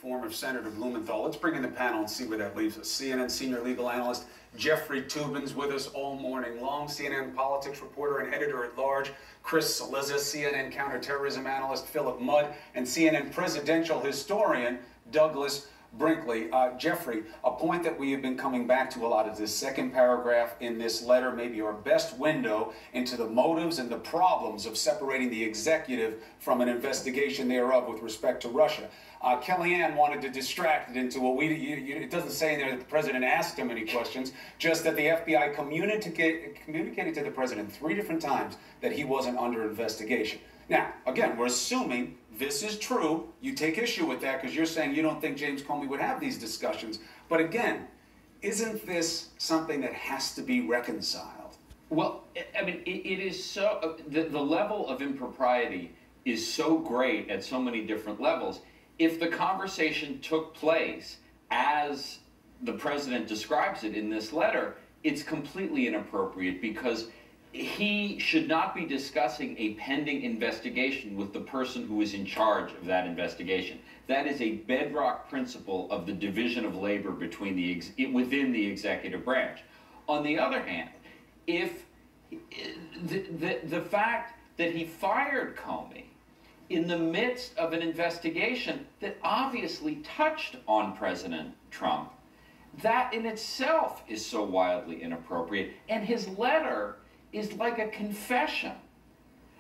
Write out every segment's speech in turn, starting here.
former Senator Blumenthal. Let's bring in the panel and see where that leaves us. CNN senior legal analyst Jeffrey Toobin's with us all morning long. CNN politics reporter and editor-at-large Chris Cillizza, CNN counterterrorism analyst Philip Mudd, and CNN presidential historian Douglas Brinkley. Jeffrey, a point that we have been coming back to a lot is this second paragraph in this letter, maybe our best window into the motives and the problems of separating the executive from an investigation thereof with respect to Russia. Kellyanne wanted to distract it into, well, it doesn't say in there that the president asked him any questions, just that the FBI communicated to the president 3 different times that he wasn't under investigation. Now, again, we're assuming this is true. You take issue with that because you're saying you don't think James Comey would have these discussions. But again, isn't this something that has to be reconciled? Well, I mean, it is so, the level of impropriety is so great at so many different levels. If the conversation took place as the president describes it in this letter, it's completely inappropriate because he should not be discussing a pending investigation with the person who is in charge of that investigation. That is a bedrock principle of the division of labor between within the executive branch. On the other hand, if the fact that he fired Comey in the midst of an investigation that obviously touched on President Trump, that in itself is so wildly inappropriate. And his letter is like a confession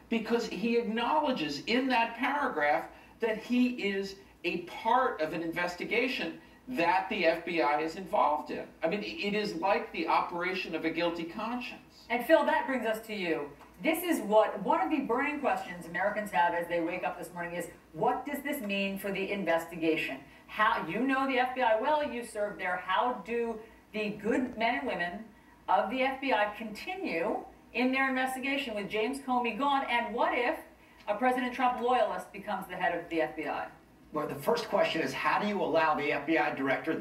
because he acknowledges in that paragraph that he is a part of an investigation that the FBI is involved in. I mean, it is like the operation of a guilty conscience. And Phil, that brings us to you. This is what one of the burning questions Americans have as they wake up this morning is, what does this mean for the investigation? How, you know the FBI well, you served there. How do the good men and women of the FBI continue in their investigation with James Comey gone? And what if a President Trump loyalist becomes the head of the FBI? Well, the first question is, how do you allow the FBI director,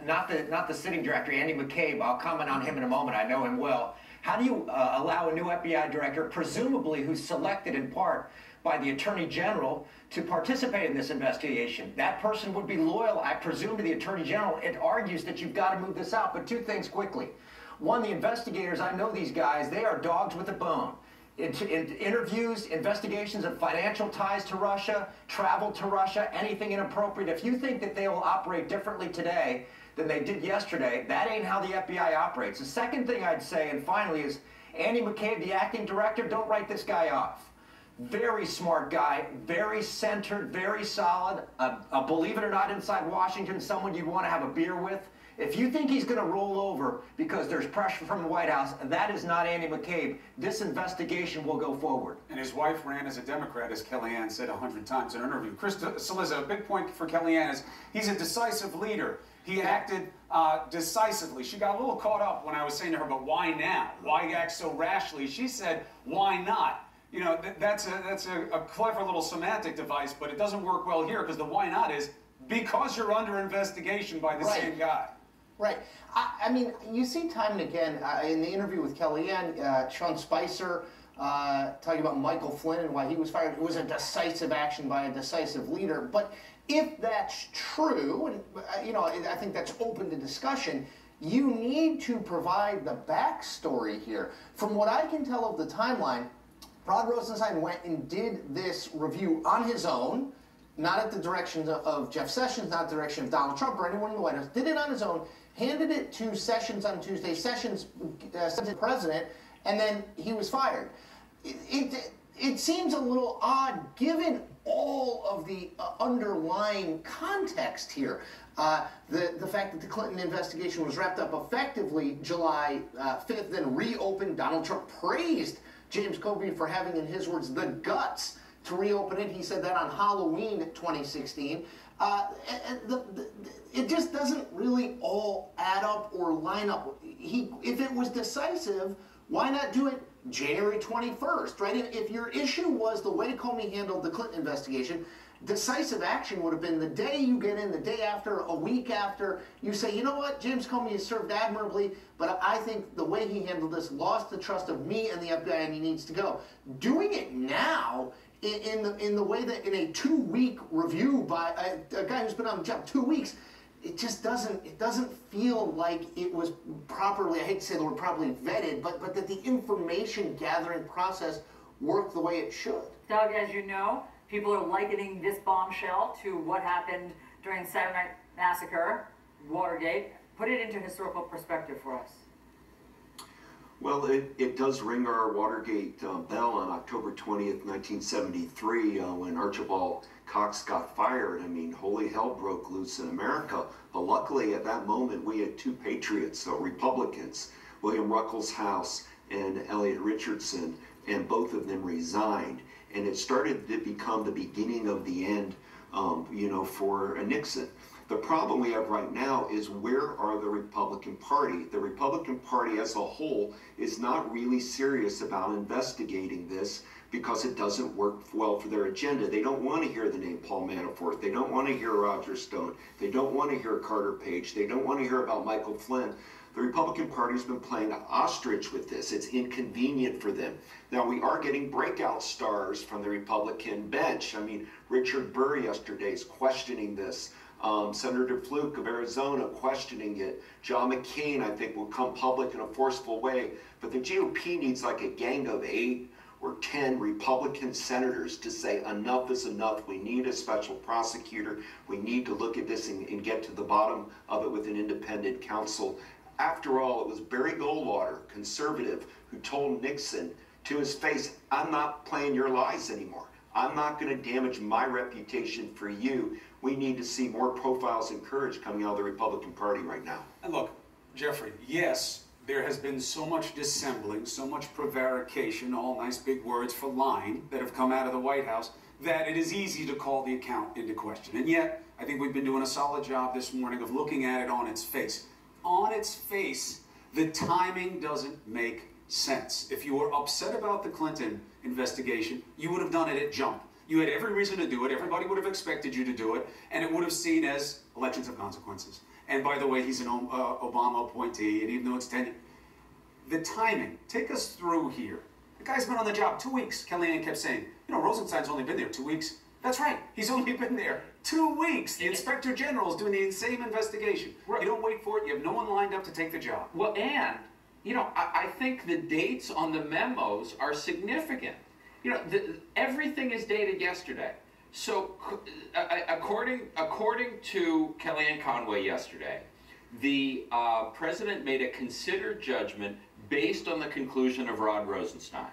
not the sitting director, Andy McCabe, I'll comment on him in a moment, I know him well. How do you allow a new FBI director, presumably who's selected in part by the Attorney General, to participate in this investigation? That person would be loyal, I presume, to the Attorney General. It argues that you've got to move this out. But 2 things quickly. One, the investigators, I know these guys, they are dogs with a bone. In interviews, investigations of financial ties to Russia, travel to Russia, anything inappropriate. If you think that they will operate differently today than they did yesterday, that ain't how the FBI operates. The second thing I'd say, and finally, is Andy McCabe, the acting director, don't write this guy off. Very smart guy, very centered, very solid, believe it or not, inside Washington, someone you'd want to have a beer with. If you think he's going to roll over because there's pressure from the White House, that is not Andy McCabe. This investigation will go forward. And his wife ran as a Democrat, as Kellyanne said 100 times in an interview. Chris Cillizza, a big point for Kellyanne is he's a decisive leader. He acted decisively. She got a little caught up when I was saying to her, but why now? Why act so rashly? She said, why not? You know, that's a clever little semantic device, but it doesn't work well here because the why not is because you're under investigation by the same guy. Right. I mean, you see time and again in the interview with Kellyanne, Sean Spicer talking about Michael Flynn and why he was fired. It was a decisive action by a decisive leader. But if that's true, and you know, I think that's open to discussion, you need to provide the backstory here. From what I can tell of the timeline, Rod Rosenstein went and did this review on his own, not at the direction of Jeff Sessions, not the direction of Donald Trump or anyone in the White House, did it on his own, handed it to Sessions on Tuesday. Sessions sent it to the president, and then he was fired. It seems a little odd, given all of the underlying context here. The fact that the Clinton investigation was wrapped up effectively July 5th, then reopened. Donald Trump praised James Comey for having, in his words, the guts to reopen it. He said that on Halloween 2016. It just doesn't really all add up or line up. If it was decisive, why not do it January 21st, right? If your issue was the way Comey handled the Clinton investigation, decisive action would have been the day you get in, the day after, a week after, you say, you know what, James Comey has served admirably, but I think the way he handled this lost the trust of me and the FBI and he needs to go. Doing it now in the way that in a 2-week review by a guy who's been on the job 2 weeks, it just doesn't feel like it was properly, I hate to say the word properly vetted, but that the information gathering process worked the way it should. Doug, as you know, people are likening this bombshell to what happened during the Saturday Night Massacre, Watergate. Put it into historical perspective for us. Well, it does ring our Watergate bell on October 20th, 1973, when Archibald Cox got fired. I mean, holy hell broke loose in America. But luckily, at that moment, we had two patriots, Republicans, William Ruckelshaus and Elliot Richardson, and both of them resigned. And it started to become the beginning of the end, for Nixon. The problem we have right now is, where are the Republican Party? The Republican Party as a whole is not really serious about investigating this because it doesn't work well for their agenda. They don't want to hear the name Paul Manafort. They don't want to hear Roger Stone. They don't want to hear Carter Page. They don't want to hear about Michael Flynn. The Republican Party has been playing ostrich with this. It's inconvenient for them. Now, we are getting breakout stars from the Republican bench. I mean, Richard Burr yesterday is questioning this. Senator Fluke of Arizona questioning it. John McCain, I think, will come public in a forceful way. But the GOP needs like a gang of 8 or 10 Republican senators to say enough is enough. We need a special prosecutor. We need to look at this and get to the bottom of it with an independent counsel. After all, it was Barry Goldwater, conservative, who told Nixon to his face, I'm not playing your lies anymore. I'm not going to damage my reputation for you. We need to see more profiles and courage coming out of the Republican Party right now. And look, Jeffrey, yes, there has been so much dissembling, so much prevarication, all nice big words for lying that have come out of the White House, that it is easy to call the account into question. And yet, I think we've been doing a solid job this morning of looking at it on its face. On its face, the timing doesn't make sense. If you were upset about the Clinton investigation, you would have done it at jump. You had every reason to do it. Everybody would have expected you to do it, and it would have seen as elections of consequences. And by the way, he's an Obama appointee, and even though it's 10, the timing, take us through here. The guy's been on the job 2 weeks. Kellyanne kept saying, Rosenstein's only been there 2 weeks. That's right, he's only been there 2 weeks. The Inspector General is doing the same investigation. Right. You don't wait for it, you have no one lined up to take the job. Well, and, I think the dates on the memos are significant. Everything is dated yesterday. So, according to Kellyanne Conway yesterday, the president made a considered judgment based on the conclusion of Rod Rosenstein.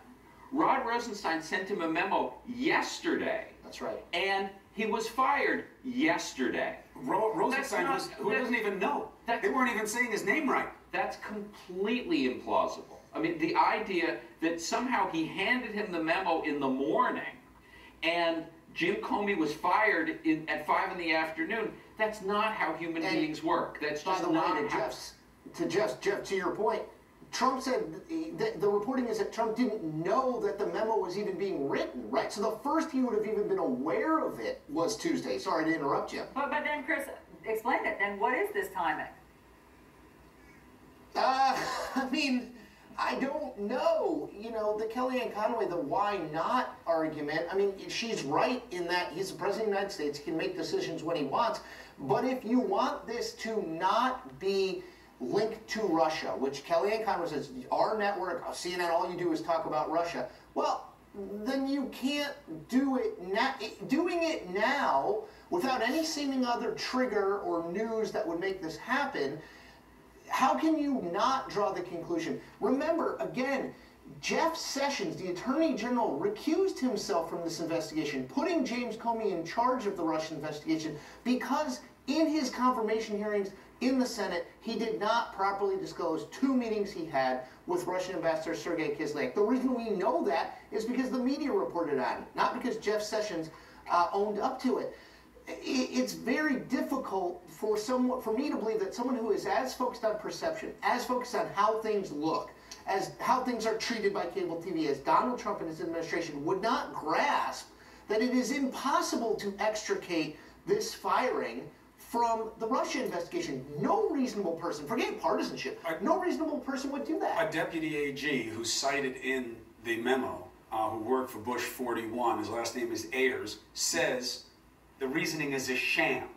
Rod Rosenstein sent him a memo yesterday. That's right. And he was fired yesterday. Rosenstein, who doesn't even know. They weren't even saying his name right. That's completely implausible. I mean, the idea that somehow he handed him the memo in the morning and Jim Comey was fired at 5 in the afternoon, that's not how human beings work. That's just not how... Jeff, to your point, Trump said the reporting is that Trump didn't know that the memo was even being written, right? So the first he would have even been aware of it was Tuesday. Sorry to interrupt you. But then, Chris, explain it. Then what is this timing? I don't know. The Kellyanne Conway, the why not argument, she's right in that he's the President of the United States, he can make decisions when he wants. But if you want this to not be linked to Russia, which Kellyanne Conway says, our network, CNN, all you do is talk about Russia, well, then you can't do it now. Doing it now, without any seeming other trigger or news that would make this happen, how can you not draw the conclusion? Remember, again, Jeff Sessions, the Attorney General, recused himself from this investigation, putting James Comey in charge of the Russian investigation because in his confirmation hearings in the Senate, he did not properly disclose 2 meetings he had with Russian Ambassador Sergei Kislyak. The reason we know that is because the media reported on it, not because Jeff Sessions owned up to it. It's very difficult for me to believe that someone who is as focused on perception, as focused on how things look, as how things are treated by cable TV, as Donald Trump and his administration, would not grasp that it is impossible to extricate this firing from the Russia investigation. No reasonable person, forget partisanship, no reasonable person would do that. A deputy AG who cited in the memo who worked for Bush 41, his last name is Ayers, says the reasoning is a sham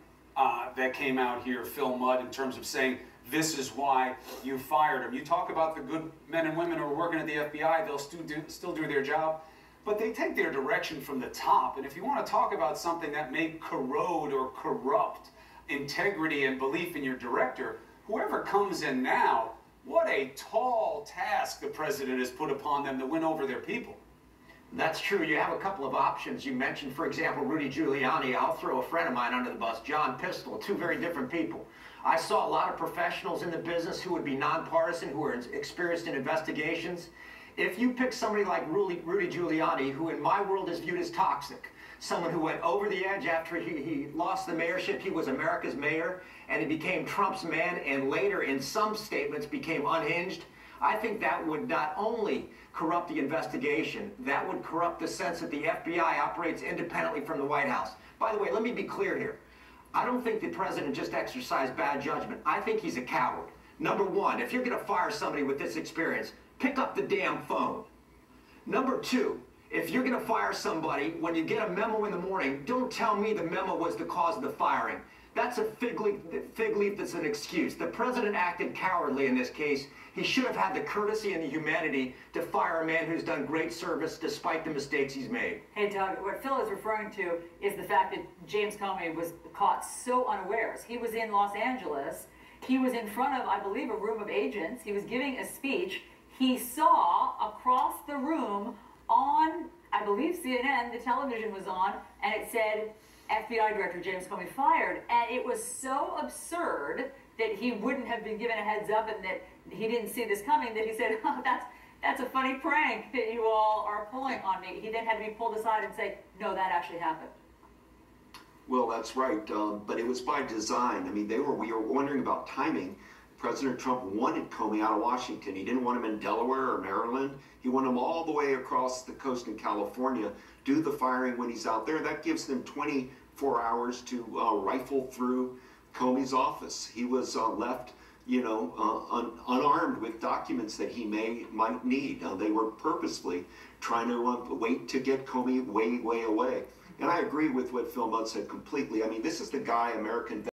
that came out here, Phil Mudd, in terms of saying this is why you fired him. You talk about the good men and women who are working at the FBI, they'll still do their job, but they take their direction from the top. And if you want to talk about something that may corrode or corrupt integrity and belief in your director, whoever comes in now, what a tall task the president has put upon them to win over their people. That's true. You have a couple of options. You mentioned, for example, Rudy Giuliani. I'll throw a friend of mine under the bus, John Pistol, two very different people. I saw a lot of professionals in the business who would be nonpartisan, who are experienced in investigations. If you pick somebody like Rudy Giuliani, who in my world is viewed as toxic, someone who went over the edge after he lost the mayorship, he was America's mayor, and he became Trump's man, and later in some statements became unhinged, I think that would not only corrupt the investigation, that would corrupt the sense that the FBI operates independently from the White House. By the way, let me be clear here. I don't think the president just exercised bad judgment. I think he's a coward. Number one, if you're going to fire somebody with this experience, pick up the damn phone. Number two, if you're going to fire somebody, when you get a memo in the morning, don't tell me the memo was the cause of the firing. That's a fig leaf that's an excuse. The president acted cowardly in this case. He should have had the courtesy and the humanity to fire a man who's done great service despite the mistakes he's made. Hey, Doug, what Phil is referring to is the fact that James Comey was caught so unawares. He was in Los Angeles. He was in front of, I believe, a room of agents. He was giving a speech. He saw across the room on, I believe, CNN, the television was on, and it said, FBI Director James Comey fired. And it was so absurd that he wouldn't have been given a heads up and that he didn't see this coming, that he said, oh, that's a funny prank that you all are pulling on me. He then had to be pulled aside and say, no, that actually happened. Well, that's right, but it was by design. I mean, we were wondering about timing. President Trump wanted Comey out of Washington. He didn't want him in Delaware or Maryland. He wanted him all the way across the coast in California. Do the firing when he's out there. That gives them 24 hours to rifle through Comey's office. He was left, unarmed with documents that he might need. They were purposely trying to wait to get Comey way, way away. And I agree with what Phil Mudd said completely. I mean, this is the guy, American